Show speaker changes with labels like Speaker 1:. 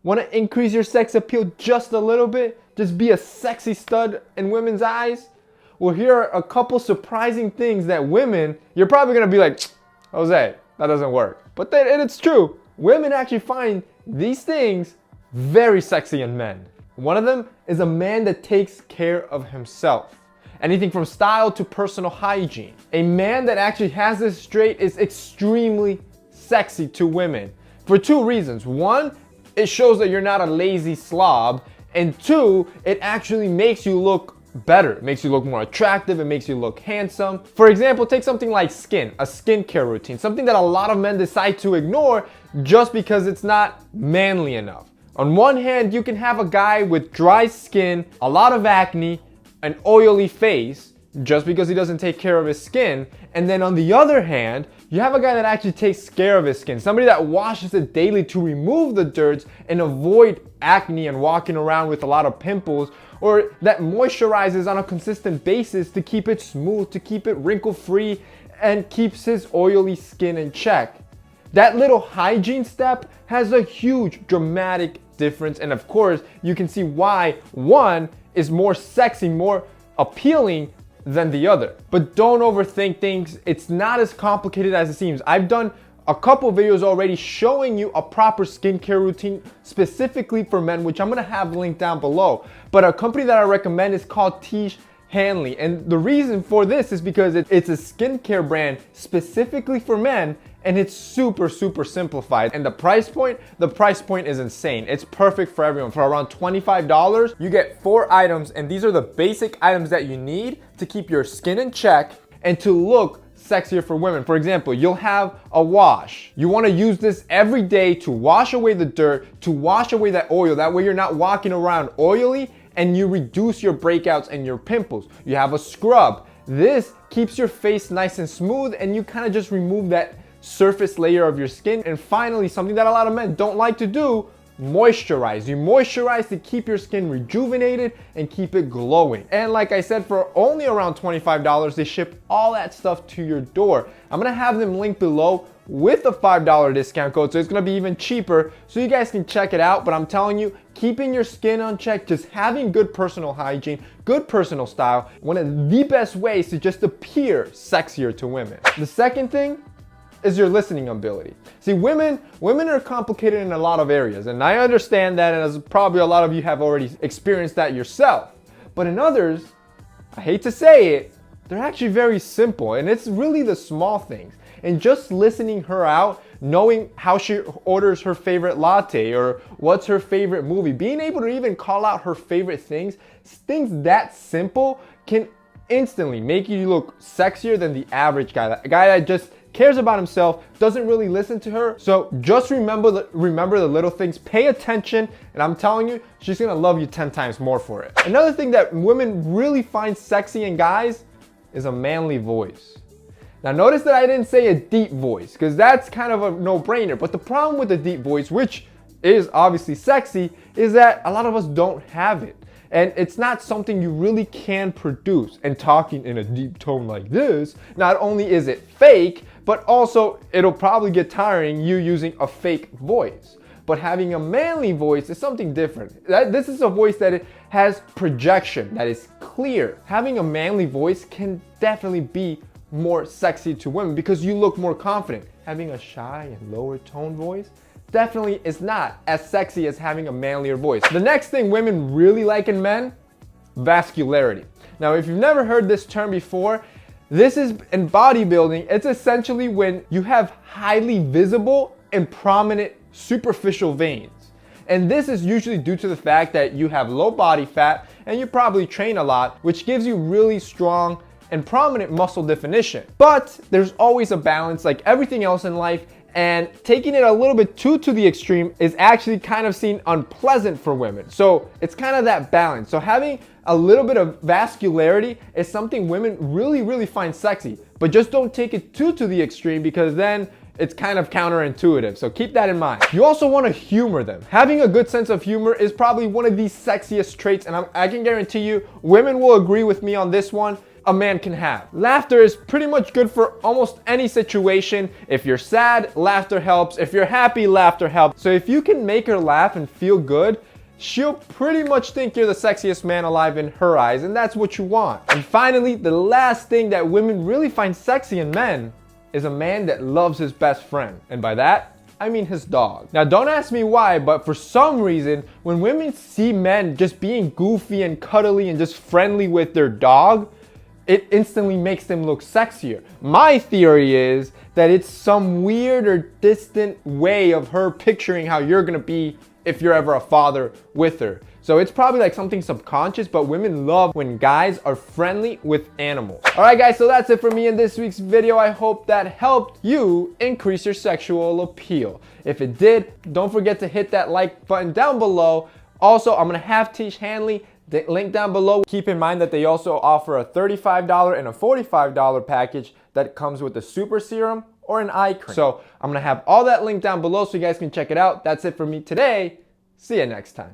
Speaker 1: Want to increase your sex appeal just a little bit? Just be a sexy stud in women's eyes? Well, here are a couple surprising things that women, you're probably going to be like, Jose, that doesn't work. But then it's true. Women actually find these things very sexy in men. One of them is a man that takes care of himself. Anything from style to personal hygiene. A man that actually has this straight is extremely sexy to women for two reasons. One, it shows that you're not a lazy slob. And two, it actually makes you look better. It makes you look more attractive. It makes you look handsome. For example, take something like skin, a skincare routine, something that a lot of men decide to ignore just because it's not manly enough. On one hand, you can have a guy with dry skin, a lot of acne, an oily face, just because he doesn't take care of his skin. And then on the other hand, you have a guy that actually takes care of his skin, somebody that washes it daily to remove the dirt and avoid acne and walking around with a lot of pimples, or that moisturizes on a consistent basis to keep it smooth, to keep it wrinkle-free, and keeps his oily skin in check. That little hygiene step has a huge dramatic difference, and of course, you can see why one is more sexy, more appealing than the other. But don't overthink things. It's not as complicated as it seems. I've done a couple videos already showing you a proper skincare routine specifically for men, which I'm gonna have linked down below. But a company that I recommend is called Tish Hanley. And the reason for this is because it's a skincare brand specifically for men, and it's super simplified. And the price point is insane. It's perfect for everyone. For around $25, you get 4 items, and these are the basic items that you need to keep your skin in check and to look sexier for women. For example, you'll have a wash. You want to use this every day to wash away the dirt, to wash away that oil. That way you're not walking around oily, and you reduce your breakouts and your pimples. You have a scrub. This keeps your face nice and smooth, and you kind of just remove that surface layer of your skin. And finally, something that a lot of men don't like to do, moisturize. You moisturize to keep your skin rejuvenated and keep it glowing. And like I said, for only around $25, they ship all that stuff to your door. I'm gonna have them linked below with a $5 discount code, so it's gonna be even cheaper, so you guys can check it out. But I'm telling you, keeping your skin on check, just having good personal hygiene, good personal style, one of the best ways to just appear sexier to women. The second thing is your listening ability. See, women are complicated in a lot of areas, and I understand that, and as probably a lot of you have already experienced that yourself. But in others, I hate to say it, they're actually very simple, and it's really the small things. And just listening her out, knowing how she orders her favorite latte or what's her favorite movie, being able to even call out her favorite things that simple can instantly make you look sexier than the average guy. A guy that just cares about himself, doesn't really listen to her. So just remember the little things, pay attention, and I'm telling you, she's gonna love you 10 times more for it. Another thing that women really find sexy in guys is a manly voice. Now notice that I didn't say a deep voice, because that's kind of a no-brainer. But the problem with the deep voice, which is obviously sexy, is that a lot of us don't have it. And it's not something you really can produce. And talking in a deep tone like this, not only is it fake, but also it'll probably get tiring you using a fake voice. But having a manly voice is something different. This is a voice that it has projection, that is clear. Having a manly voice can definitely be more sexy to women because you look more confident. Having a shy and lower tone voice definitely is not as sexy as having a manlier voice. The next thing women really like in men, vascularity. Now, if you've never heard this term before, this is in bodybuilding. It's essentially when you have highly visible and prominent superficial veins. And this is usually due to the fact that you have low body fat and you probably train a lot, which gives you really strong and prominent muscle definition. But there's always a balance, like everything else in life, and taking it a little bit too to the extreme is actually kind of seen unpleasant for women. So it's kind of that balance. So having a little bit of vascularity is something women really find sexy, but just don't take it too to the extreme, because then it's kind of counterintuitive. So keep that in mind. You also want to humor them. Having a good sense of humor is probably one of the sexiest traits, and I can guarantee you women will agree with me on this one. a man can have. Laughter is pretty much good for almost any situation. If you're sad, laughter helps. If you're happy, laughter helps. So if you can make her laugh and feel good, she'll pretty much think you're the sexiest man alive in her eyes, and that's what you want. And finally, the last thing that women really find sexy in men is a man that loves his best friend. And by that, I mean his dog. Now don't ask me why, but for some reason, when women see men just being goofy and cuddly and just friendly with their dog, it instantly makes them look sexier. My theory is that it's some weird or distant way of her picturing how you're gonna be if you're ever a father with her. So it's probably like something subconscious, but women love when guys are friendly with animals. All right, guys, so that's it for me in this week's video. I hope that helped you increase your sexual appeal. If it did, don't forget to hit that like button down below. Also, I'm gonna have Tish Hanley, the link down below. Keep in mind that they also offer a $35 and a $45 package that comes with a super serum or an eye cream. So I'm gonna have all that linked down below so you guys can check it out. That's it for me today. See you next time.